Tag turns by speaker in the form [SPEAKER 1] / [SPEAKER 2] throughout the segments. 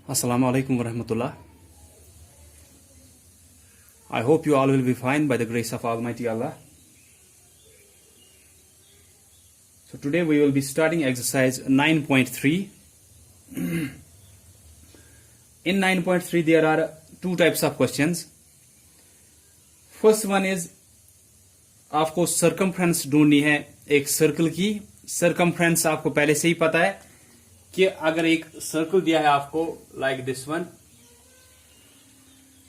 [SPEAKER 1] Assalamu alaikum wa rahmatullah. I hope you all will be fine by the grace of Almighty Allah. So today we will be starting exercise 9.3. In 9.3 there are two types of questions. First one is आपको circumference ढूंढनी है एक circle की. Circumference आपको पहले से ही पता है कि अगर एक सर्कल दिया है आपको लाइक दिस वन,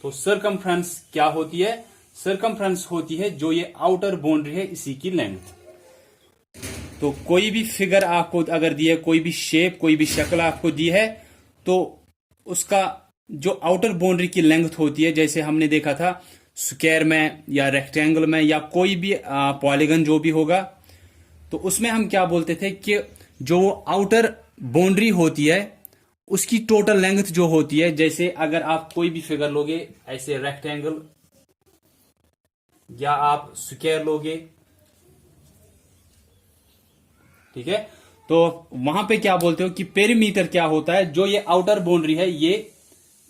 [SPEAKER 1] तो सर्कमफ्रेंस क्या होती है? सर्कमफ्रेंस होती है जो ये आउटर बाउंड्री है इसी की लेंथ. तो कोई भी फिगर आपको अगर दी है, कोई भी शेप, कोई भी शक्ल आपको दी है, तो उसका जो आउटर बाउंड्री की लेंथ होती है, जैसे हमने देखा था स्क्वायर में या रेक्टेंगल में या कोई भी पॉलीगन जो भी होगा, तो उसमें हम क्या बोलते थे कि जो आउटर बाउंड्री होती है उसकी टोटल लेंथ जो होती है, जैसे अगर आप कोई भी फिगर लोगे ऐसे रेक्टेंगल या आप स्क्वायर लोगे, ठीक है, तो वहां पे क्या बोलते हो कि पेरीमीटर क्या होता है? जो ये आउटर बाउंड्री है, ये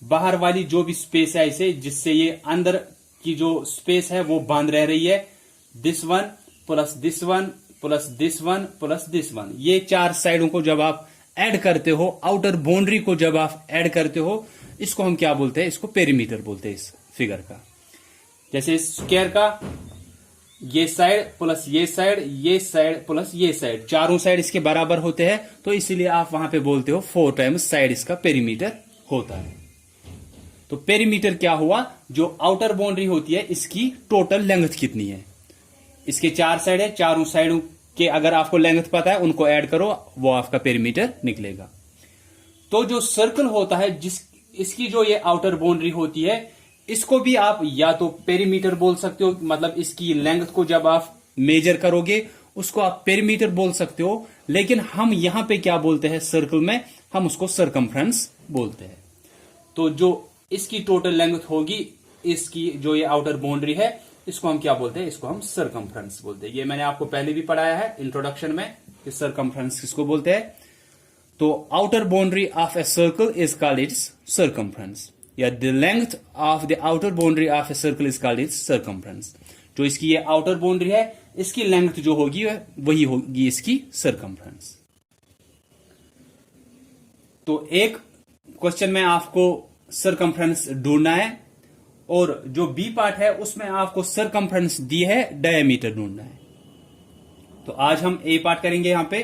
[SPEAKER 1] बाहर वाली जो भी स्पेस है ऐसे जिससे ये अंदर की जो स्पेस है वो बांध रह रही है, this one plus this one plus this one plus this one, ये चार साइडों को जब आप ऐड करते हो, आउटर बाउंड्री को जब आप ऐड करते हो, इसको हम क्या बोलते हैं? इसको पेरीमीटर बोलते हैं इस फिगर का. जैसे स्क्वायर का ये साइड प्लस ये साइड प्लस ये साइड, चारों साइड इसके बराबर होते हैं, तो इसीलिए आप वहां पे बोलते हो 4 टाइम्स साइड इसका पेरीमीटर होता है. तो पेरीमीटर क्या हुआ? जो आउटर बाउंड्री होती है इसकी टोटल लेंथ कितनी है. इसके चार साइड है, चारों साइडों के अगर आपको लेंथ पता है उनको ऐड करो, वो आपका पेरीमीटर निकलेगा. तो जो सर्कल होता है इसकी जो ये आउटर बाउंड्री होती है, इसको भी आप या तो पेरीमीटर बोल सकते हो, मतलब इसकी लेंथ को जब आप मेजर करोगे उसको आप पेरीमीटर बोल सकते हो, लेकिन हम यहां पे क्या बोलते हैं सर्कल में? हम उसको सर्कमफ्रेंस बोलते हैं. तो जो इसकी टोटल लेंथ होगी, इसकी जो ये आउटर बाउंड्री है, इसको हम क्या बोलते हैं? इसको हम सर्कमफ्रेंस बोलते हैं. ये मैंने आपको पहले भी पढ़ाया है इंट्रोडक्शन में कि सर्कमफ्रेंस किसको बोलते हैं. तो outer boundary of a circle is called its circumference, या the length of the outer boundary of a circle is called its circumference. जो इसकी ये आउटर बाउंड्री है, इसकी लेंथ जो होगी वही होगी इसकी सर्कमफ्रेंस. तो एक क्वेश्चन में आपको सर्कमफ्रेंस ढूंढना है, और जो बी पार्ट है उसमें आपको सर्कमफ्रेंस दी है, डायमीटर ढूंढना है. तो आज हम ए पार्ट करेंगे यहां पे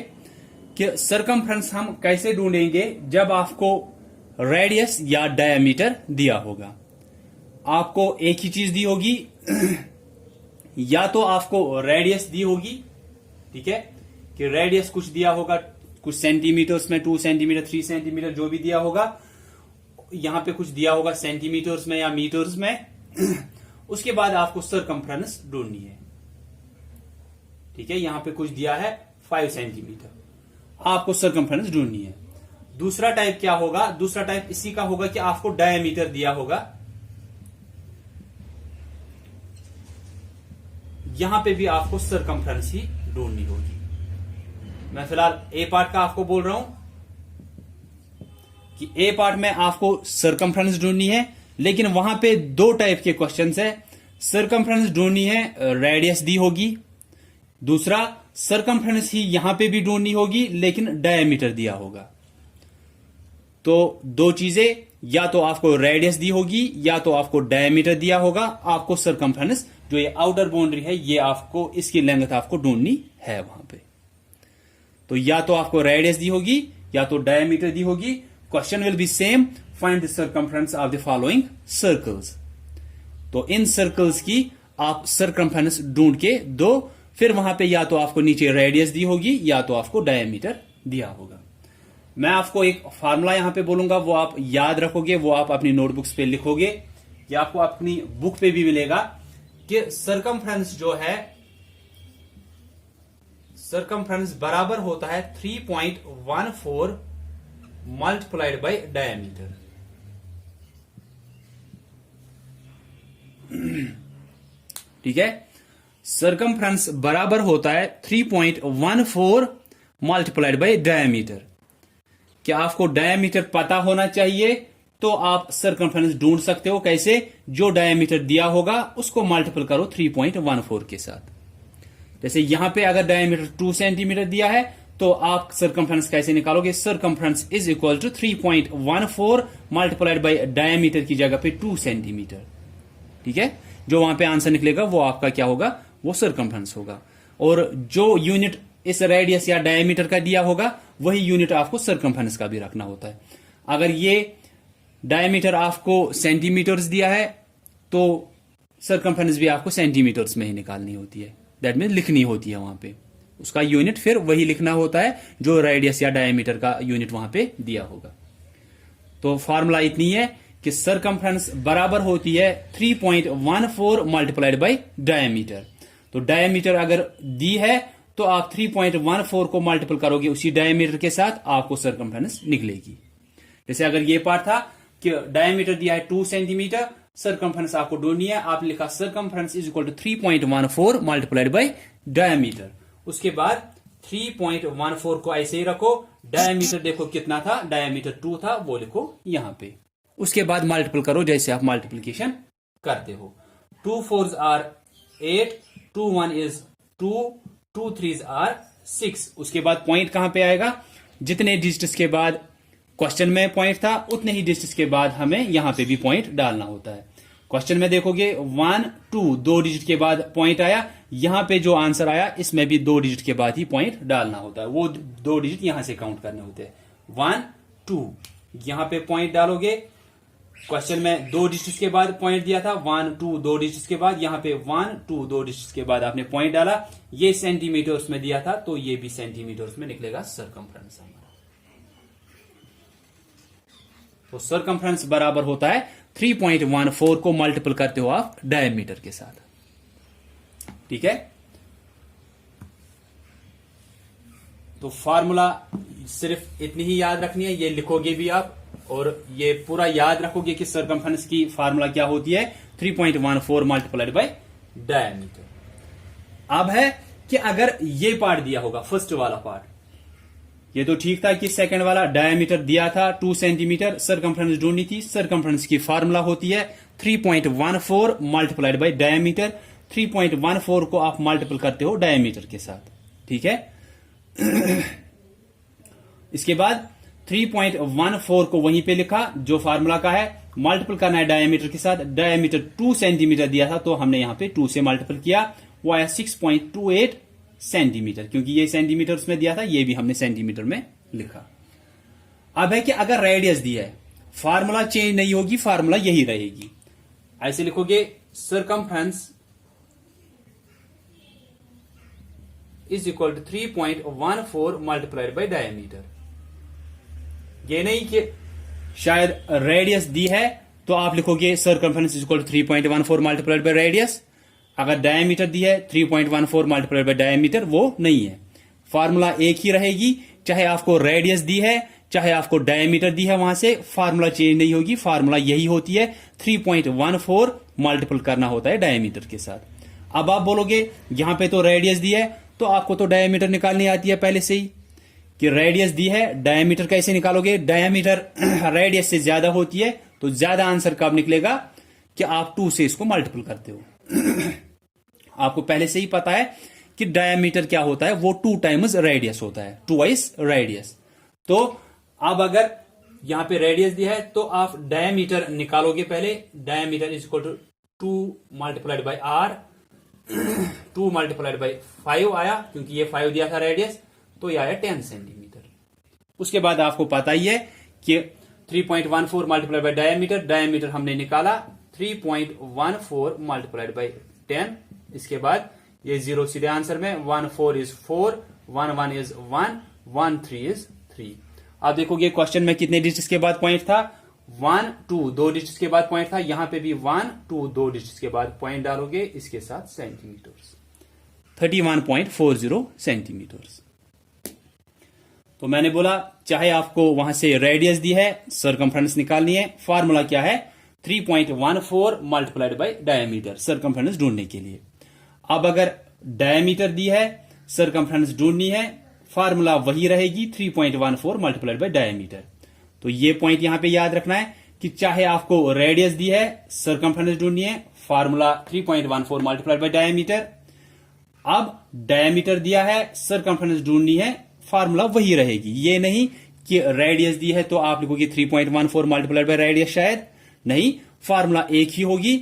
[SPEAKER 1] कि सर्कमफ्रेंस हम कैसे ढूंढेंगे जब आपको रेडियस या डायमीटर दिया होगा. आपको एक ही चीज दी होगी, या तो आपको रेडियस दी होगी, ठीक है, कि रेडियस कुछ दिया होगा, कुछ सेंटीमीटर्स में 2 सेंटीमीटर 3 सेंटीमीटर जो भी दिया होगा, यहां पे कुछ दिया होगा सेंटीमीटर्स में या मीटर्स में. उसके बाद आपको सर्कमफ्रेंस ढूंढनी है, ठीक है, यहां पे कुछ दिया है 5 सेंटीमीटर, आपको सर्कमफ्रेंस ढूंढनी है. दूसरा टाइप क्या होगा? दूसरा टाइप इसी का होगा कि आपको डायमीटर दिया होगा, यहां पे भी आपको सर्कमफ्रेंस ही ढूंढनी होगी. मैं फिलहाल ए पार्ट का आपको बोल रहा हूं कि ए पार्ट में आपको सर्कमफ्रेंस ढूंढनी है, लेकिन वहां पे दो टाइप के क्वेश्चंस है. सर्कमफ्रेंस ढूंढनी है, रेडियस दी होगी. दूसरा सर्कमफ्रेंस ही यहां पे भी ढूंढनी होगी, लेकिन डायमीटर दिया होगा. तो दो चीजें, या तो आपको रेडियस दी होगी या तो आपको डायमीटर दिया होगा. आपको सर्कमफ्रेंस जो ये आउटर बाउंड्री है, ये आपको इसकी लेंथ आपको ढूंढनी है वहां पे. तो या तो आपको रेडियस दी होगी या तो डायमीटर दी होगी. Question will be same. Find the circumference of the following circles. तो इन सर्कल्स की आप सर्कमफ्रेंस ढूंढ के दो, फिर वहां पे या तो आपको नीचे रेडियस दी होगी या तो आपको डायमीटर दिया होगा. मैं आपको एक फार्मूला यहां पे बोलूंगा, वो आप याद रखोगे, वो आप अपनी नोटबुक्स पे लिखोगे, या आपको अपनी बुक पे भी मिलेगा कि सर्कमफ्रेंस जो है, सर्कमफ्रेंस बराबर होता है 3.14 मल्टीप्लाइड बाय डायमीटर. ठीक है, सर्कमफ्रेंस बराबर होता है 3.14 मल्टीप्लाइड बाय डायमीटर. क्या आपको डायमीटर पता होना चाहिए तो आप सरकमफ्रेंस ढूंढ सकते हो कैसे, जो डायमीटर दिया होगा उसको मल्टीपल करो 3.14 के साथ। जैसे यहां पे अगर डायमीटर 2 सेंटीमीटर दिया है तो आप सरकमफ्रेंस कैसे निकालोगे, circumference is equal to 3.14 multiplied by diameter की जगह पे 2 सेंटीमीटर। ठीक है, जो वहां पे आंसर निकलेगा वो आपका क्या होगा, वो सरकमफ्रेंस होगा। और जो यूनिट इस रेडियस या डायमीटर का दिया होगा वही यूनिट आपको सरकमफ्रेंस का भी रखना होता है। अगर ये डायमीटर आपको सेंटीमीटर्स दिया है तो सरकमफ्रेंस भी आपको सेंटीमीटर्स में ही निकालनी होती है, दैट मीन लिखनी होती है वहां पे, उसका यूनिट फिर वही लिखना होता है जो रेडियस या डायमीटर का यूनिट वहां पे दिया होगा। तो फॉर्मूला इतनी है कि सरकमफ्रेंस बराबर होती है 3.14 मल्टीप्लाइड बाय डायमीटर। तो डायमीटर अगर दी है तो आप 3.14 को मल्टीपल करोगे उसी डायमीटर के साथ, आपको सरकमफ्रेंस निकलेगी। जैसे अगर ये पार्ट था कि डायमीटर दिया है 2 सेंटीमीटर, सरकमफ्रेंस आपको ढूंढनी है, आप लिखा circumference is equal to 3.14 multiplied by diameter. उसके बाद 3.14 को ऐसे ही रखो, डायमीटर देखो कितना था, डायमीटर 2 था, वो लिखो यहां पे। उसके बाद मल्टीपल करो जैसे आप मल्टीप्लीकेशन करते हो। 2 4s are 8, 2 1 is 2, 2 3s are 6। उसके बाद पॉइंट कहां पे आएगा, जितने डिजिट्स के बाद क्वेश्चन में पॉइंट था उतने ही डिजिट्स के बाद हमें यहां पे भी पॉइंट डालना होता है। क्वेश्चन में देखोगे 1 2 2 डिजिट के बाद पॉइंट आया, यहां पे जो आंसर आया इसमें भी 2 डिजिट के बाद ही पॉइंट डालना होता है, वो 2 डिजिट यहां से काउंट करने होते हैं। 1 2 यहां पे पॉइंट डालोगे, क्वेश्चन में 2 डिजिट के बाद पॉइंट दिया था, 1 2 2 डिजिट के बाद, यहां पे 1 2 2 डिजिट के बाद आपने पॉइंट डाला, ये सेंटीमीटर्स में दिया था तो ये भी सेंटीमीटर्स में निकलेगा सरकमफ्रेंस हमारा। तो सरकमफ्रेंस बराबर होता है 3.14 को मल्टीपल करते हो आप डायमीटर के साथ। ठीक है, तो फॉर्मूला सिर्फ इतनी ही याद रखनी है, ये लिखोगे भी आप और ये पूरा याद रखोगे कि सरकमफ्रेंस की फॉर्मूला क्या होती है, 3.14 मल्टीप्लाइड बाय डायमीटर। अब है कि अगर ये पार्ट दिया होगा, फर्स्ट वाला पार्ट, ये तो ठीक था कि सेकंड वाला डायमीटर दिया था 2 सेंटीमीटर, सरकमफ्रेंस ढूंढनी थी। सरकमफ्रेंस की फार्मूला होती है 3.14 मल्टीप्लाइड बाय डायमीटर। 3.14 को आप मल्टीपल करते हो डायमीटर के साथ। ठीक है, इसके बाद 3.14 को वहीं पे लिखा जो फार्मूला का है, मल्टीपल करना है डायमीटर के साथ। डायमीटर 2 सेंटीमीटर दिया था तो हमने यहां पे 2 से मल्टीपल किया, वो आया 6.28 सेंटीमीटर, क्योंकि ये सेंटीमीटर में दिया था, ये भी हमने सेंटीमीटर में लिखा। अब है कि अगर रेडियस दिया है, फार्मूला चेंज नहीं होगी, फार्मूला यही रहेगी। ऐसे लिखोगे circumference is equal to 3.14 multiplied by diameter. ये नहीं कि शायद रेडियस दी है तो आप लिखोगे circumference is equal to 3.14 multiplied by radius. अगर डायमीटर दी है 3.14 मल्टीप्लाइड बाय डायमीटर, वो नहीं है। फार्मूला एक ही रहेगी, चाहे आपको रेडियस दी है चाहे आपको डायमीटर दी है, वहां से फार्मूला चेंज नहीं होगी, फार्मूला यही होती है। 3.14 मल्टीपल करना होता है डायमीटर के साथ। अब आप बोलोगे यहां पे तो रेडियस दी है, तो आपको तो डायमीटर निकालनी आती है पहले से ही, कि रेडियस दी है, डायमीटर कैसे निकालोगे, डायमीटर रेडियस से ज्यादा होती है, तो ज्यादा आंसर कब निकलेगा कि आप 2 से इसको मल्टीपल करते हो। आपको पहले से ही पता है कि डायमीटर क्या होता है, वो 2 टाइम्स रेडियस होता है, 2x रेडियस। तो अब अगर यहां पे रेडियस दिया है तो आप डायमीटर निकालोगे पहले। Diameter is equal to 2 multiplied by r, 2 multiplied by 5 आया, क्योंकि ये 5 दिया था रेडियस, तो ये आया 10 सेंटीमीटर। उसके बाद आपको पता ही है कि 3.14 मल्टीप्लाइड बाय डायमीटर, डायमीटर हमने निकाला 3.14 मल्टीप्लाइड बाय 10। इसके बाद ये 0 सीधे आंसर में, 1 4 इज 4, 1 1 इज 1, 1 3 इज 3। आप देखोगे क्वेश्चन में कितने डिजिट्स के बाद पॉइंट था, 1 2 2 डिजिट्स के बाद पॉइंट था, यहां पे भी 1 2 2 डिजिट्स के बाद पॉइंट डालोगे, इसके साथ सेंटीमीटर्स, 31.40 सेंटीमीटर्स। तो मैंने बोला चाहे आपको वहां से रेडियस दी है, सरकमफ्रेंस निकालनी है, फार्मूला क्या है 3.14 मल्टीप्लाइड बाय डायमीटर, सरकमफ्रेंस ढूंढने के लिए। अब अगर डायमीटर दी है, सरकमफ्रेंस ढूंढनी है, फार्मूला वही रहेगी 3.14 मल्टीप्लाइड बाय डायमीटर। तो ये पॉइंट यहां पे याद रखना है कि चाहे आपको रेडियस दी है, सरकमफ्रेंस ढूंढनी है, फार्मूला 3.14 मल्टीप्लाइड बाय डायमीटर। अब डायमीटर दिया है, सरकमफ्रेंस ढूंढनी है, फार्मूला वही रहेगी। ये नहीं कि रेडियस दी है तो आप लिखोगे 3.14 मल्टीप्लाइड बाय रेडियस, शायद नहीं, फार्मूला एक ही होगी,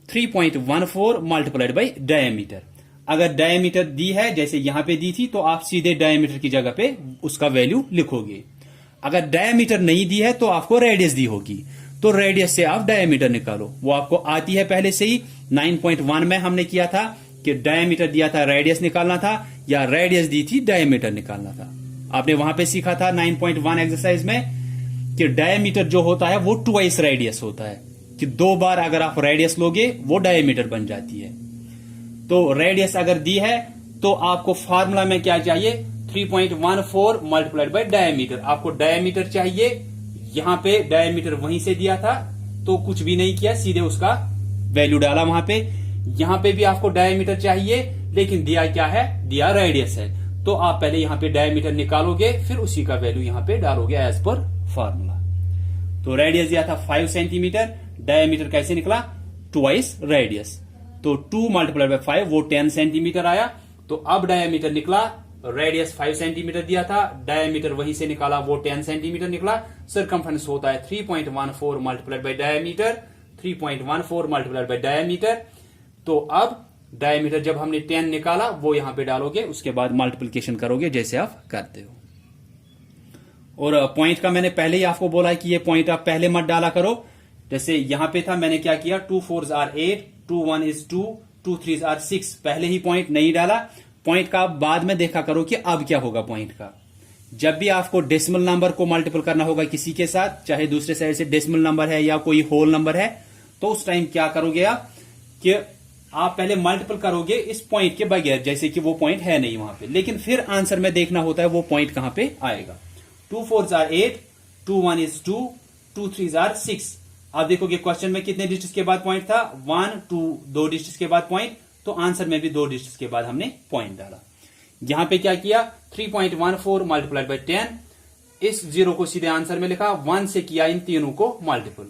[SPEAKER 1] 3.14 मल्टीप्लाइड बाय डायमीटर। अगर डायमीटर दी है जैसे यहां पे दी थी तो आप सीधे डायमीटर की जगह पे उसका वैल्यू लिखोगे। अगर डायमीटर नहीं दी है तो आपको रेडियस दी होगी, तो रेडियस से आप डायमीटर निकालो, वो आपको आती है पहले से ही। 9.1 में हमने किया था कि डायमीटर दिया था, रेडियस निकालना था, या रेडियस दी थी, डायमीटर निकालना था। आपने वहां पे सीखा था 9.1 एक्सरसाइज में कि डायमीटर जो होता है वो ट्वाइस रेडियस होता है, कि 2 बार अगर आप रेडियस लोगे वो डायमीटर बन जाती है। तो रेडियस अगर दी है तो आपको फार्मूला में क्या चाहिए, 3.14 मल्टीप्लाइड बाय डायमीटर। आपको डायमीटर चाहिए, यहां पे डायमीटर वहीं से दिया था तो कुछ भी नहीं किया, सीधे उसका वैल्यू डाला वहां पे। यहां पे भी आपको डायमीटर चाहिए, लेकिन दिया क्या है, दिया रेडियस है, तो आप पहले यहां पे डायमीटर निकालोगे, फिर उसी का वैल्यू यहां पे डालोगे एज पर फार्मूला। तो रेडियस दिया था 5 सेंटीमीटर, डायमीटर कैसे निकला, ट्वाइस रेडियस, तो 2 मल्टीप्लाइड बाय 5 वो 10 सेंटीमीटर आया। तो अब डायमीटर निकला, रेडियस 5 सेंटीमीटर दिया था, डायमीटर वहीं से निकाला, वो 10 सेंटीमीटर निकला। सरकमफ्रेंस होता है 3.14 multiplied by diameter, 3.14 multiplied by diameter. तो अब डायमीटर जब हमने 10 निकाला वो यहां पे डालोगे, उसके बाद मल्टीप्लिकेशन करोगे जैसे आप करते हो। और पॉइंट का मैंने पहले ही आपको बोला है कि ये पॉइंट आप पहले मत डाला करो। जैसे यहां पे था, मैंने क्या किया, 2 4s are 8, 2 1 is 2, 2 3s are 6, पहले ही पॉइंट नहीं डाला। पॉइंट का आप बाद में देखा करो कि अब क्या होगा पॉइंट का। जब भी आपको डेसिमल नंबर को मल्टीपल करना होगा किसी के साथ, चाहे दूसरे साइड से डेसिमल नंबर है या कोई होल नंबर है, तो उस टाइम क्या करोगे आप कि आप पहले मल्टीपल करोगे इस पॉइंट के बगैर, जैसे कि वो पॉइंट है नहीं वहां पे, लेकिन फिर आंसर में देखना होता है वो पॉइंट कहां पे आएगा। 2 4s are 8, 2 1 is 2, 2 3s are 6। आप देखोगे क्वेश्चन में कितने डिजिट्स के बाद पॉइंट था, 1 2, 2 डिजिट्स के बाद पॉइंट, तो आंसर में भी 2 डिजिट्स के बाद हमने पॉइंट डाला। यहां पे क्या किया, 3.14 मल्टीप्लाइड बाय 10, इस 0 को सीधे आंसर में लिखा, 1 से किया इन तीनों को मल्टीपल,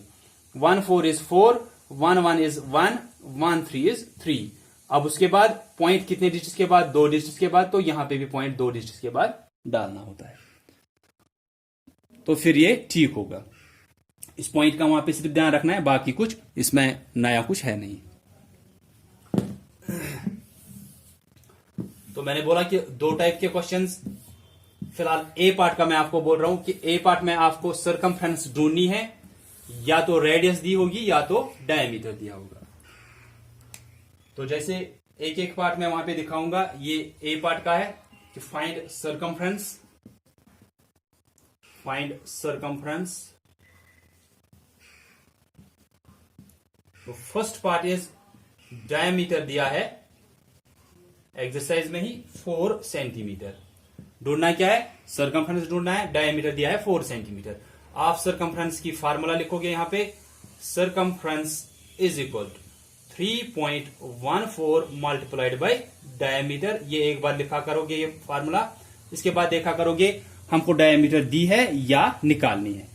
[SPEAKER 1] 1 4 is 4, 1 1 is 1, 1 3 is 3। अब उसके बाद पॉइंट कितने डिजिट्स के बाद, 2 डिजिट्स के बाद, तो यहां पे भी पॉइंट 2 डिजिट्स के बाद डालना होता है, तो फिर ये ठीक होगा। इस पॉइंट का वहां पे सिर्फ ध्यान रखना है, बाकी कुछ इसमें नया कुछ है नहीं। तो मैंने बोला कि 2 टाइप के क्वेश्चंस, फिलहाल ए पार्ट का मैं आपको बोल रहा हूं कि ए पार्ट में आपको सरकमफ्रेंस ढूंढनी है, या तो रेडियस दी होगी या तो डायमीटर दिया होगा। तो जैसे एक एक पार्ट में वहां पे दिखाऊंगा, ये ए पार्ट का है कि फाइंड सरकमफ्रेंस, फाइंड सरकमफ्रेंस। तो फर्स्ट पार्ट इज डायमीटर दिया है एक्सरसाइज में ही 4 सेंटीमीटर। ढूंढना क्या है, सरकमफ्रेंस ढूंढना है, डायमीटर दिया है 4 सेंटीमीटर। आप सरकमफ्रेंस की फार्मूला लिखोगे यहां पे, circumference is equal to 3.14 multiplied by diameter. ये एक बार लिखा करोगे ये फार्मूला, इसके बाद देखा करोगे हमको डायमीटर दी है या निकालनी है।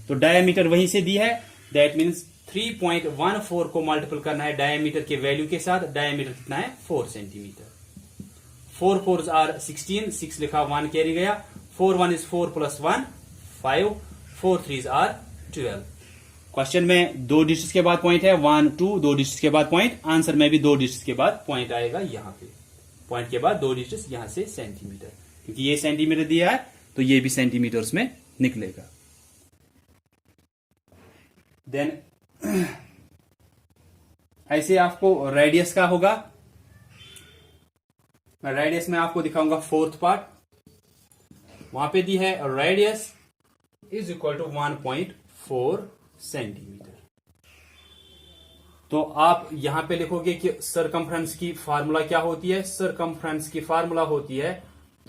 [SPEAKER 1] तो डायमीटर वहीं से दी है, दैट मीन्स 3.14 को मल्टीपल करना है डायमीटर के वैल्यू के साथ। डायमीटर कितना है, 4 सेंटीमीटर। 4 4s are 16, 6 लिखा, 1 कैरी गया, 4 1 is 4 plus 1 5, 4 3s are 12। Question में 2 डिजिट्स के बाद पॉइंट है, 1 2, 2 डिजिट्स के बाद पॉइंट, आंसर में भी 2 डिजिट्स के बाद पॉइंट आएगा। यहां पे पॉइंट के बाद 2 डिजिट्स, यहां से सेंटीमीटर, क्योंकि ये सेंटीमीटर दिया है तो ये भी सेंटीमीटर्स में निकलेगा। देन ऐसे आपको रेडियस का होगा, मैं रेडियस में आपको दिखाऊंगा 4th पार्ट। वहां पे दी है radius is equal to 1.4 centimetre. तो आप यहां पे लिखोगे कि सरकमफ्रेंस की फार्मूला क्या होती है, सरकमफ्रेंस की फार्मूला होती है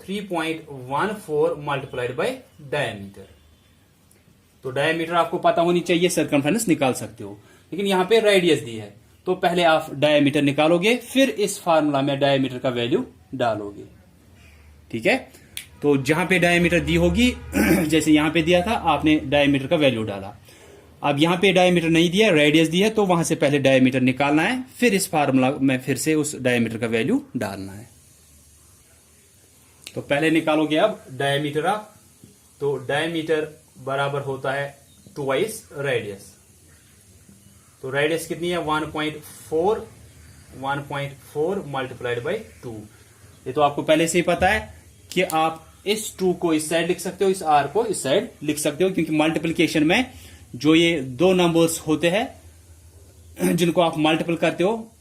[SPEAKER 1] 3.14 मल्टीप्लाइड बाय डायमीटर। तो डायमीटर आपको पता होनी चाहिए, सरकमफ्रेंस निकाल सकते हो, लेकिन यहां पे रेडियस दी है तो पहले आप डायमीटर निकालोगे, फिर इस फार्मूला में डायमीटर का वैल्यू डालोगे। ठीक है, तो जहां पे डायमीटर दी होगी जैसे यहां पे दिया था, आपने डायमीटर का वैल्यू डाला। अब यहां पे डायमीटर नहीं दिया, रेडियस दी है, तो वहां से पहले डायमीटर निकालना है, फिर इस फार्मूला में फिर से उस डायमीटर का वैल्यू डालना है। तो पहले निकालोगे अब डायमीटर आप, तो डायमीटर बराबर होता है ट्वाइस रेडियस। तो रेडियस कितनी है 1.4 मल्टीप्लाइड बाई 2। ये तो आपको पहले से ही पता है कि आप इस 2 को इस साइड लिख सकते हो, इस r को इस साइड लिख सकते हो, क्योंकि मल्टीप्लिकेशन में जो ये दो नंबर्स होते हैं जिनको आप मल्टीपल करते हो,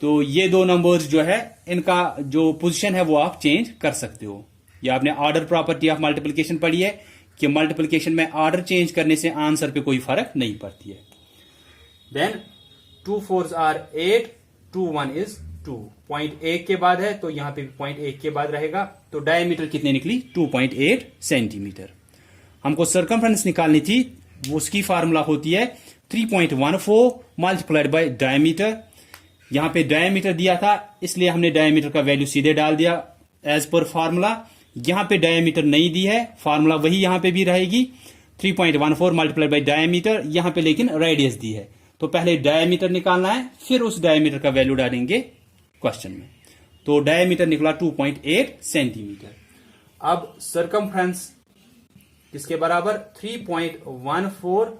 [SPEAKER 1] तो ये दो नंबर्स जो है इनका जो पोजीशन है वो आप चेंज कर सकते हो। या आपने ऑर्डर प्रॉपर्टी ऑफ मल्टीप्लिकेशन पढ़ी है कि मल्टीप्लिकेशन में ऑर्डर चेंज करने से आंसर पे कोई फर्क नहीं पड़ती है। Then 2 4s are 8, 2 1 is 2। Point 1 के बाद है तो यहां पे भी पॉइंट 1 के बाद रहेगा। तो डायमीटर कितनी निकली 2.8 सेंटीमीटर। हमको सर्कमफ्रेंस निकालनी थी, उसकी फार्मूला होती है 3.14 मल्टीप्लाइड बाय डायमीटर। यहां पे डायमीटर दिया था इसलिए हमने डायमीटर का वैल्यू सीधे डाल दिया एज पर फार्मूला। यहां पे डायमीटर नहीं दी है, फार्मूला वही यहां पे भी रहेगी 3.14 मल्टीप्लाइड बाय डायमीटर। यहां पे लेकिन रेडियस दी है, तो पहले डायमीटर निकालना है, फिर उस डायमीटर का वैल्यू डालेंगे क्वेश्चन में। तो डायमीटर निकला 2.8 सेंटीमीटर। अब सरकमफ्रेंस किसके बराबर 3.14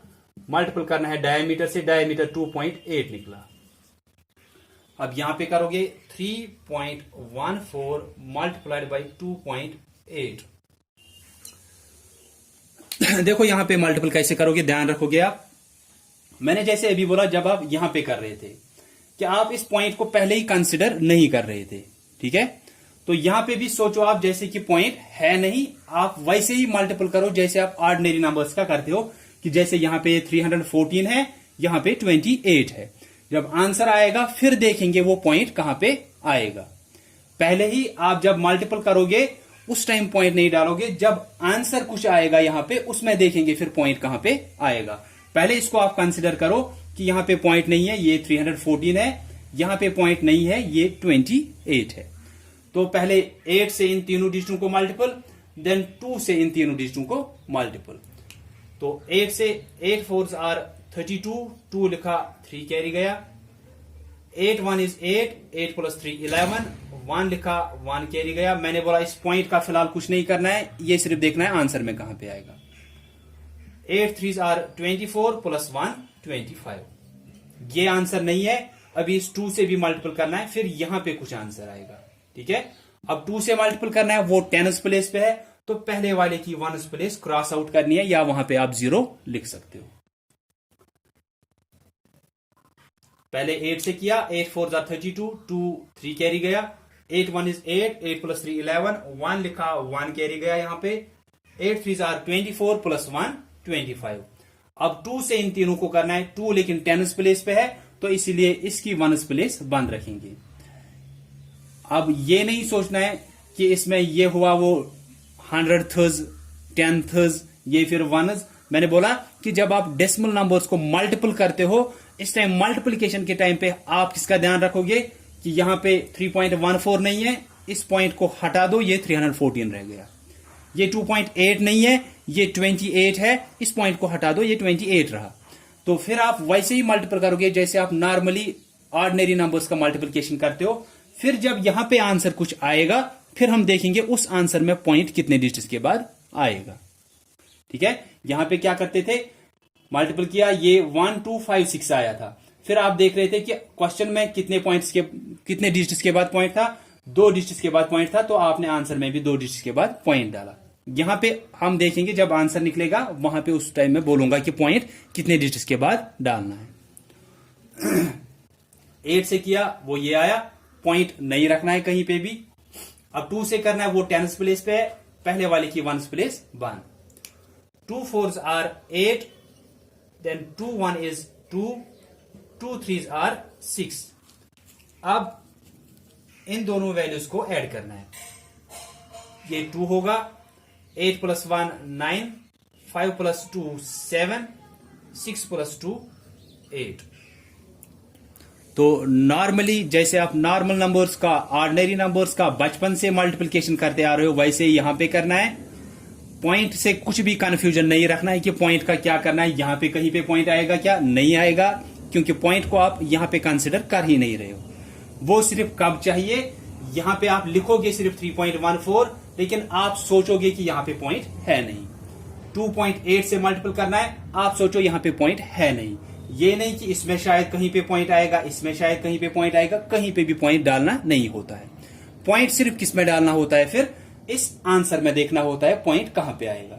[SPEAKER 1] मल्टीपल करना है डायमीटर से, डायमीटर 2.8 निकला। अब यहां पे करोगे 3.14 मल्टीप्लाइड बाई 2.8। देखो यहां पे मल्टीपल कैसे करोगे, ध्यान रखोगे आप। मैंने जैसे अभी बोला जब आप यहां पे कर रहे थे कि आप इस पॉइंट को पहले ही कंसिडर नहीं कर रहे थे, ठीक है। तो यहां पे भी सोचो आप जैसे कि पॉइंट है नहीं, आप वैसे ही मल्टीपल करो जैसे आप ऑर्डिनरी नंबर्स का करते हो, कि जैसे यहां पे 314 है, यहां पे 28 है। जब आंसर आएगा फिर देखेंगे वो पॉइंट कहां पे आएगा। पहले ही आप जब मल्टीपल करोगे उस टाइम पॉइंट नहीं डालोगे, जब आंसर कुछ आएगा यहां पे उसमें देखेंगे फिर पॉइंट कहां पे आएगा। पहले इसको आप कंसिडर करो कि यहां पे पॉइंट नहीं है, ये 314 है, यहां पे पॉइंट नहीं है, ये 28 है। तो पहले 8 से इन तीनों डिजिटों को मल्टीपल, देन 2 से इन तीनों डिजिटों को मल्टीपल। तो 8 से 8 4s are 32, 2 लिखा 3 कैरी गया, 8 1 is 8, 8 plus 3 11, 1 लिखा 1 कैरी गया। मैंने बोला इस पॉइंट का फिलहाल कुछ नहीं करना है, ये सिर्फ देखना है आंसर में कहां पे आएगा। 8 3s are 24 plus 1 25। ये आंसर नहीं है, अभी इस 2 से भी मल्टीपल करना है, फिर यहां पे कुछ आंसर आएगा, ठीक है। अब 2 से मल्टीपल करना है, वो 10s प्लेस पे है, तो पहले वाले की 1s प्लेस क्रॉस आउट करनी है, या वहां पे आप 0 लिख सकते हो। पहले 8 से किया, 8 4s are 32, 2 3 कैरी गया, 8 1 is 8, 8 plus 3 11, 1 लिखा 1 कैरी गया यहां पे, 8 3s are 24 plus 1 25। अब 2 से इन तीनों को करना है, 2 लेकिन 10s प्लेस पे है, तो इसीलिए इसकी 1s प्लेस बंद रखेंगे। अब ये नहीं सोचना है कि इसमें ये हुआ वो 100th 10th ये फिर 1s। मैंने बोला कि जब आप डेसिमल नंबर्स को मल्टीपल करते हो, इस टाइम मल्टीप्लिकेशन के टाइम पे आप किसका ध्यान रखोगे कि यहां पे 3.14 नहीं है, इस पॉइंट को हटा दो, ये 314 रह गया। ये 2.8 नहीं है, ये 28 है, इस पॉइंट को हटा दो, ये 28 रहा। तो फिर आप वैसे ही मल्टीपल करोगे जैसे आप नॉर्मली ऑर्डिनरी नंबर्स का मल्टीप्लिकेशन करते हो। फिर जब यहां पे आंसर कुछ आएगा, फिर हम देखेंगे उस आंसर में पॉइंट कितने डिजिट्स के बाद आएगा, ठीक है। यहां पे क्या करते थे, मल्टीपल किया, ये 1 2 5 6 आया था, फिर आप देख रहे थे कि क्वेश्चन में कितने पॉइंट्स के कितने डिजिट्स के बाद पॉइंट था, 2 डिजिट्स के बाद पॉइंट था, तो आपने आंसर में भी 2 डिजिट्स के बाद पॉइंट डाला। यहां पे हम देखेंगे जब आंसर निकलेगा, वहां पे उस टाइम में बोलूंगा कि पॉइंट कितने डिजिट्स के बाद डालना है। 8 से किया, वो ये आया, पॉइंट नहीं रखना है कहीं पे भी। अब 2 से करना है, वो 10s प्लेस पे है, पहले वाले की 1s प्लेस बंद। 2 4s are 8, then 2 1 is 2, 2 3s are 6। अब इन दोनों वैल्यूज को ऐड करना है, ये 2 होगा, 8 plus 1 9, 5 plus 2 7, 6 plus 2 8। तो नॉर्मली जैसे आप नॉर्मल नंबर्स का, ऑर्डिनरी नंबर्स का बचपन से मल्टीप्लिकेशन करते आ रहे हो, वैसे ही यहां पे करना है। पॉइंट से कुछ भी कंफ्यूजन नहीं रखना है कि पॉइंट का क्या करना है, यहां पे कहीं पे पॉइंट आएगा क्या, नहीं आएगा, क्योंकि पॉइंट को आप यहां पे कंसिडर कर ही नहीं रहे हो। वो सिर्फ कब चाहिए, यहां पे आप लिखोगे सिर्फ 3.14, लेकिन आप सोचोगे कि यहां पे पॉइंट है नहीं। 2.8 से मल्टीपल करना है, आप सोचो यहां पे पॉइंट है नहीं। ये नहीं कि इसमें शायद कहीं पे पॉइंट आएगा, इसमें शायद कहीं पे पॉइंट आएगा, कहीं पे भी पॉइंट डालना नहीं होता है। पॉइंट सिर्फ किस में डालना होता है, फिर इस आंसर में देखना होता है पॉइंट कहां पे आएगा।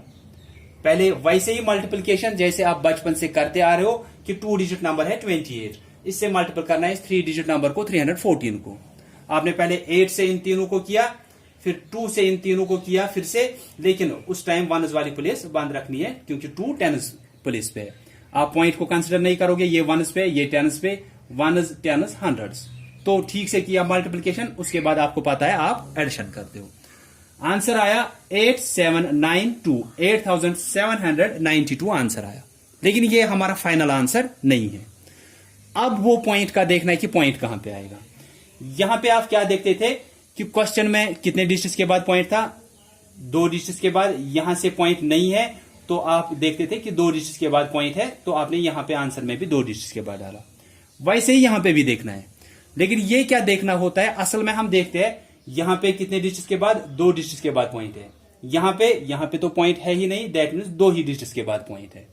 [SPEAKER 1] पहले वैसे ही मल्टीप्लिकेशन जैसे आप बचपन से करते आ रहे हो कि 2 डिजिट नंबर है 28, इससे मल्टीपल करना है इस 3 डिजिट नंबर को 314 को। आपने पहले 8 से इन तीनों को किया, फिर 2 से इन तीनों को किया फिर से, लेकिन उस टाइम वनस वाली प्लेस बंद रखनी है क्योंकि 2 टेंस प्लेस पे है। आप पॉइंट को कंसिडर नहीं करोगे, ये वनस पे, ये टेंस पे, वनस टेंस हंड्रेड्स। तो ठीक से किया मल्टीप्लिकेशन, उसके बाद आपको पता है आप एडिशन करते हो। आंसर आया 8792, 8792 आंसर आया, लेकिन ये हमारा फाइनल आंसर नहीं है। अब वो पॉइंट का देखना है कि पॉइंट कहां पे आएगा। यहां पे आप क्या देखते थे कि क्वेश्चन में कितने डिजिट्स के बाद पॉइंट था, 2 डिजिट्स के बाद। यहां से पॉइंट नहीं है तो आप देखते थे कि 2 डिजिट्स के बाद पॉइंट है, तो आपने यहां पे आंसर में भी 2 डिजिट्स के बाद डाला। वैसे ही यहां पे भी देखना है, लेकिन ये क्या देखना होता है, असल में हम देखते हैं यहां पे कितने डिजिट्स के बाद, 2 डिजिट्स के बाद पॉइंट है। यहां पे तो पॉइंट है ही नहीं, दैट मीन्स 2 ही डिजिट्स के बाद पॉइंट है।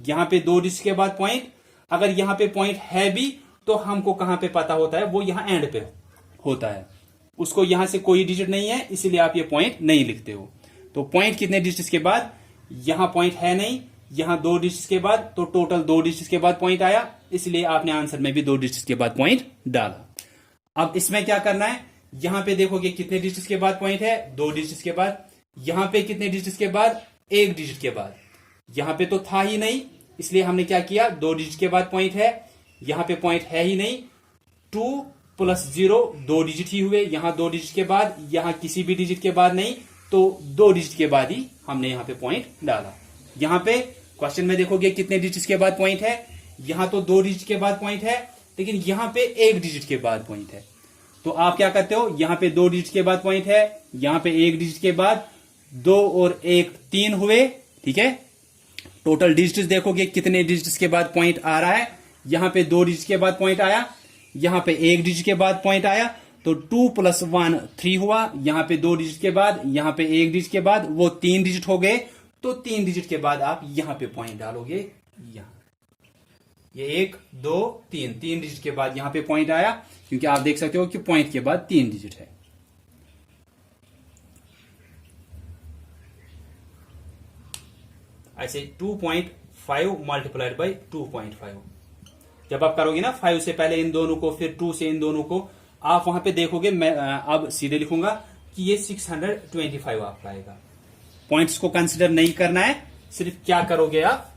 [SPEAKER 1] यहां पे 2 डिजिट्स के बाद पॉइंट, अगर यहां पे पॉइंट है भी तो हमको कहां पे पता होता है, वो यहां एंड पे होता है, उसको यहां से कोई डिजिट नहीं है, इसलिए आप ये पॉइंट नहीं लिखते हो। तो पॉइंट कितने डिजिट्स के बाद, यहां पॉइंट है नहीं, यहां 2 डिजिट्स के बाद, तो टोटल 2 डिजिट्स के बाद पॉइंट आया, इसलिए आपने आंसर में भी 2 डिजिट्स के बाद पॉइंट डाला। अब इसमें क्या करना है, यहां पे देखोगे कितने डिजिट्स के बाद पॉइंट है, 2 डिजिट्स के बाद। यहां पे कितने डिजिट्स के बाद, 1 डिजिट के बाद। यहां पे तो था ही नहीं, इसलिए हमने क्या किया, 2 डिजिट के बाद पॉइंट है, यहां पे पॉइंट है ही नहीं, 2 + 0 2 डिजिट ही हुए, यहां 2 डिजिट के बाद, यहां किसी भी डिजिट के बाद नहीं, तो 2 डिजिट के बाद ही हमने यहां पे पॉइंट डाला। यहां पे क्वेश्चन में देखोगे कितने डिजिट के बाद पॉइंट है, यहां तो 2 डिजिट के बाद पॉइंट है, लेकिन यहां पे 1 डिजिट के बाद पॉइंट है। तो आप क्या करते हो, यहां पे 2 डिजिट के बाद पॉइंट है, यहां पे 1 डिजिट के बाद, 2 और 1 3 हुए, ठीक है। टोटल डिजिट्स देखोगे कितने डिजिट्स के बाद पॉइंट आ रहा है, यहां पे 2 डिजिट के बाद पॉइंट आया, यहां पे 1 डिजिट के बाद पॉइंट आया, तो 2 + 1 3 हुआ, यहां पे 2 डिजिट के बाद, यहां पे 1 डिजिट के बाद, वो 3 डिजिट हो गए, तो 3 डिजिट के बाद आप यहां पे पॉइंट डालोगे, यहां ये 1 2 3 डिजिट के बाद यहां पे पॉइंट आया, क्योंकि आप देख सकते हो कि पॉइंट के बाद 3 डिजिट है। ऐसे 2.5 मल्टीप्लाइड बाई 2.5 जब आप करोगे ना, 5 से पहले इन दोनों को, फिर 2 से इन दोनों को, आप वहां पे देखोगे, मैं अब सीधे लिखूंगा कि ये 625 आपका आएगा। पॉइंट्स को कंसिडर नहीं करना है, सिर्फ क्या करोगे आप,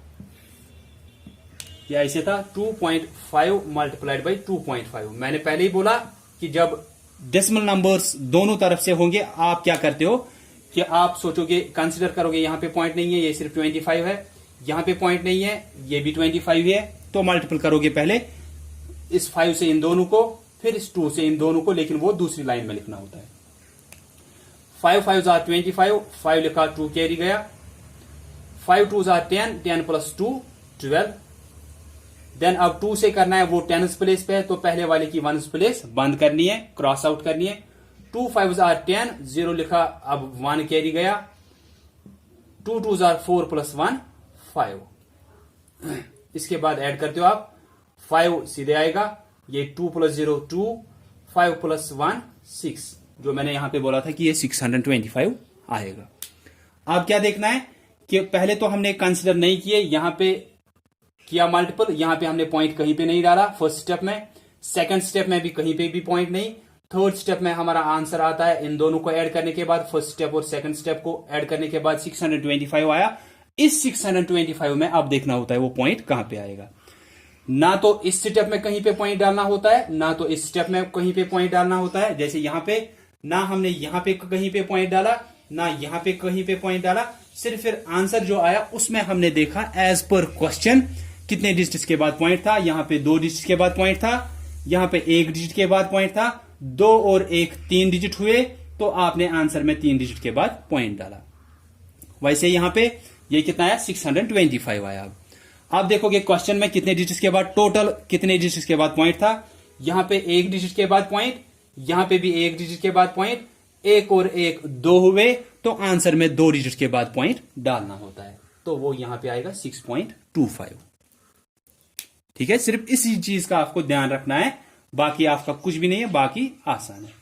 [SPEAKER 1] ये ऐसे था 2.5 मल्टीप्लाइड बाई 2.5। मैंने पहले ही बोला कि जब डेसिमल नंबर्स दोनों तरफ से होंगे, आप क्या करते हो कि आप सोचोगे, कंसिडर करोगे, यहां पे पॉइंट नहीं है, ये सिर्फ 25 है, यहां पे पॉइंट नहीं है, ये भी 25 है, तो मल्टीपल करोगे पहले इस 5 से इन दोनों को, फिर इस 2 से इन दोनों को, लेकिन वो दूसरी लाइन में लिखना होता है। 5 5 जार 25, 5 लिखा, 2 कैरी गया, 5 2 जार 10, 10 + 2 12। देन अब 2 से करना है, वो 10th प्लेस पे है, तो पहले वाले की 1th प्लेस बंद करनी है, क्रॉस आउट करनी है। 2 5 जार 10, 0 लिखा, अब 1 कैरी गया, 2 2 जार 4 + 1 5। इसके बाद ऐड करते हो आप, 5 सीधे आएगा, ये 2 + 0 2, 5 + 1 6, जो मैंने यहां पे बोला था कि ये 625 आएगा। अब क्या देखना है कि पहले तो हमने कंसिडर नहीं किए, यहां पे किया मल्टीपल, यहां पे हमने पॉइंट कहीं पे नहीं डाला फर्स्ट स्टेप में, सेकंड स्टेप में भी कहीं पे भी पॉइंट नहीं, थर्ड स्टेप में हमारा आंसर आता है इन दोनों को ऐड करने के बाद, फर्स्ट स्टेप और सेकंड स्टेप को ऐड करने के बाद 625 आया। इस 625 में अब देखना होता है वो पॉइंट कहां पे आएगा। ना तो इस स्टेप में कहीं पे पॉइंट डालना होता है, ना तो इस स्टेप में कहीं पे पॉइंट डालना होता है। जैसे यहां पे ना हमने यहां पे कहीं पे पॉइंट डाला, ना यहां पे कहीं पे पॉइंट डाला, सिर्फ फिर आंसर जो आया उसमें हमने देखा एज पर क्वेश्चन कितने डिजिट्स के बाद पॉइंट था। यहां पे 2 डिजिट के बाद पॉइंट था, यहां पे 1 डिजिट के बाद पॉइंट था, 2 और 1 3 डिजिट हुए, तो आपने आंसर में 3 डिजिट के बाद पॉइंट डाला। वैसे यहां पे ये कितना आया 625 आया। अब देखोगे क्वेश्चन में कितने डिजिट्स के बाद टोटल कितने डिजिट्स के बाद पॉइंट था, यहां पे एक डिजिट के बाद पॉइंट, यहां पे भी एक डिजिट के बाद पॉइंट, एक और एक दो हुए, तो आंसर में 2 डिजिट के बाद पॉइंट डालना होता है, तो वो यहां पे आएगा 6.25। ठीक है, सिर्फ इसी चीज का आपको ध्यान रखना है, बाकी आपका कुछ भी नहीं है, बाकी आसान है।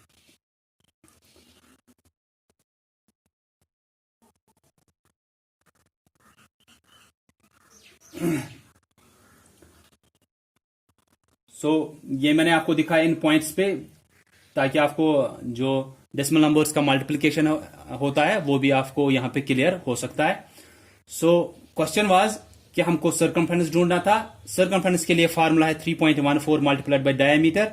[SPEAKER 1] ये मैंने आपको दिखाया इन पॉइंट्स पे, ताकि आपको जो डेसिमल नंबर्स का मल्टीप्लिकेशन होता है वो भी आपको यहां पे क्लियर हो सकता है। क्वेश्चन वाज कि हमको सर्कमफ्रेंस ढूंढना था। सर्कमफ्रेंस के लिए फार्मूला है 3.14 मल्टीप्लाइड बाय डायमीटर,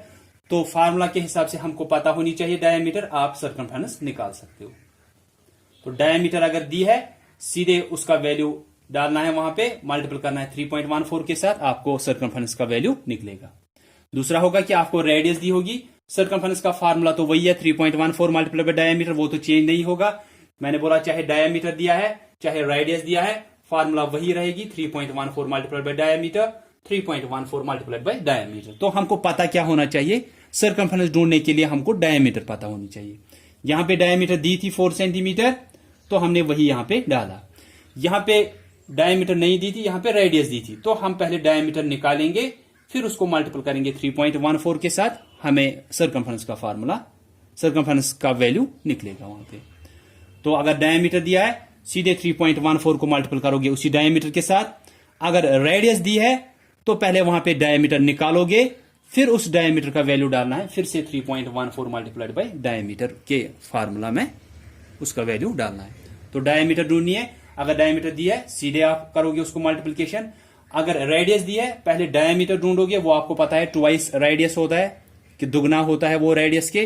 [SPEAKER 1] तो फार्मूला के हिसाब से हमको पता होनी चाहिए डायमीटर, आप सर्कमफ्रेंस निकाल सकते हो। तो डायमीटर अगर दी है, सीधे उसका वैल्यू डालना है, वहां पे मल्टीपल करना है 3.14 के साथ, आपको सर्कमफ्रेंस का वैल्यू निकलेगा। दूसरा होगा कि आपको रेडियस दी होगी, सर्कमफ्रेंस का फार्मूला तो वही है 3.14 मल्टीप्लाइड बाय डायमीटर, वो तो चेंज नहीं होगा। मैंने बोला चाहे डायमीटर दिया है चाहे रेडियस दिया है, फार्मूला वही रहेगी 3.14 multiplied by diameter, 3.14 multiplied by diameter. तो हमको पता क्या होना चाहिए, सर्कमफ्रेंस ढूंढने के लिए हमको डायमीटर पता होनी चाहिए। यहां पे डायमीटर दी थी 4 सेंटीमीटर, तो हमने वही यहां पे डाला। यहां पे डायमीटर नहीं दी थी, यहां पे रेडियस दी थी, तो हम पहले डायमीटर निकालेंगे, फिर उसको मल्टीपल करेंगे 3.14 के साथ, हमें सर्कमफ्रेंस का फार्मूला, सर्कमफ्रेंस का वैल्यू निकलेगा वहां पे। तो अगर डायमीटर दिया है, सीधे 3.14 को मल्टीपल करोगे उसी डायमीटर के साथ। अगर रेडियस दी है तो पहले वहां पे डायमीटर निकालोगे, फिर उस डायमीटर का वैल्यू डालना है, फिर से 3.14 मल्टीप्लाइड बाय डायमीटर के फार्मूला में उसका वैल्यू डालना है। तो डायमीटर ढूंढनी है, अगर डायमीटर दिया है सीधे आप करोगे उसको मल्टीप्लिकेशन। अगर रेडियस दिया है, पहले डायमीटर ढूंढोगे, वो आपको पता है ट्वाइस रेडियस होता है, कि दुगना होता है वो रेडियस के।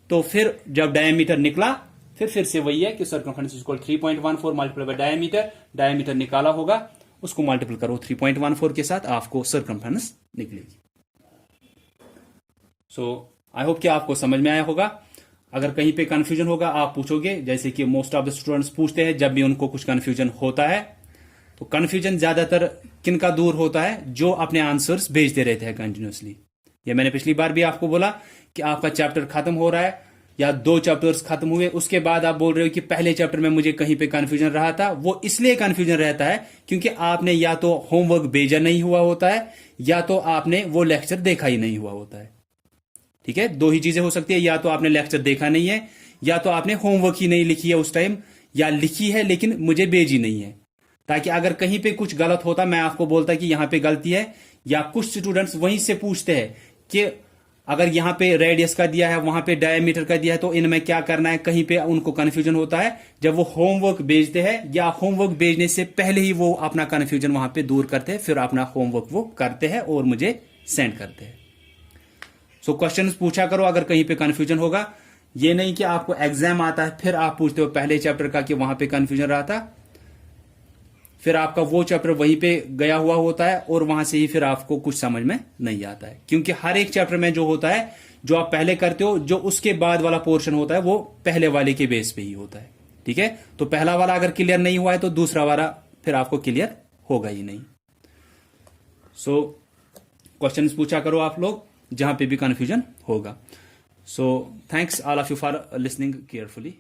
[SPEAKER 1] तो फिर जब डायमीटर निकला, फिर से वही है कि circumference equal 3.14 multiplied by diameter, diameter निकाला होगा, उसको मल्टीपल करो 3.14 के साथ, आपको सर्कमफ्रेंस निकलेगी। आई होप कि आपको समझ में आया होगा। अगर कहीं पे कंफ्यूजन होगा आप पूछोगे, जैसे कि मोस्ट ऑफ द स्टूडेंट्स पूछते हैं जब भी उनको कुछ कंफ्यूजन होता है। तो कंफ्यूजन ज्यादातर किनका दूर होता है, जो अपने आंसर्स भेजते रहते हैं कंटिन्यूसली। ये मैंने पिछली बार भी आपको बोला कि आपका चैप्टर खत्म हो रहा है या 2 चैप्टर्स खत्म हुए, उसके बाद आप बोल रहे हो कि पहले चैप्टर में मुझे कहीं पे कंफ्यूजन रहा था। वो इसलिए कंफ्यूजन रहता है क्योंकि आपने या तो होमवर्क भेजा नहीं हुआ होता है, या तो आपने वो लेक्चर देखा ही नहीं हुआ होता है। ठीक है, 2 ही चीजें हो सकती है, या तो आपने लेक्चर देखा नहीं है, या तो आपने होमवर्क ही नहीं लिखी है उस टाइम, या लिखी है लेकिन मुझे भेजी नहीं है। ताकि अगर कहीं पे कुछ गलत होता, मैं आपको बोलता कि यहां पे गलती है, या कुछ स्टूडेंट्स वहीं से पूछते हैं कि अगर यहां पे रेडियस का दिया है, वहां पे डायमीटर का दिया है, तो इनमें क्या करना है, कहीं पे उनको कंफ्यूजन होता है। जब वो होमवर्क भेजते हैं या होमवर्क भेजने से पहले ही वो अपना कंफ्यूजन वहां पे दूर करते हैं, फिर अपना होमवर्क वो करते हैं और मुझे सेंड करते हैं। क्वेश्चंस पूछा करो अगर कहीं पे कंफ्यूजन होगा। ये नहीं कि आपको एग्जाम आता है फिर आप पूछते हो पहले चैप्टर का कि वहां पे कंफ्यूजन रहा था, फिर आपका वो चैप्टर वहीं पे गया हुआ होता है और वहां से ही फिर आपको कुछ समझ में नहीं आता है। क्योंकि हर एक चैप्टर में जो होता है, जो आप पहले करते हो, जो उसके बाद वाला पोर्शन होता है वो पहले वाले के बेस पे ही होता है। ठीक है, तो पहला वाला अगर क्लियर नहीं हुआ है तो दूसरा वाला फिर आपको क्लियर होगा ही नहीं। क्वेश्चन पूछा करो आप लोग जहां पे भी कंफ्यूजन होगा। Thanks all of you for listening carefully.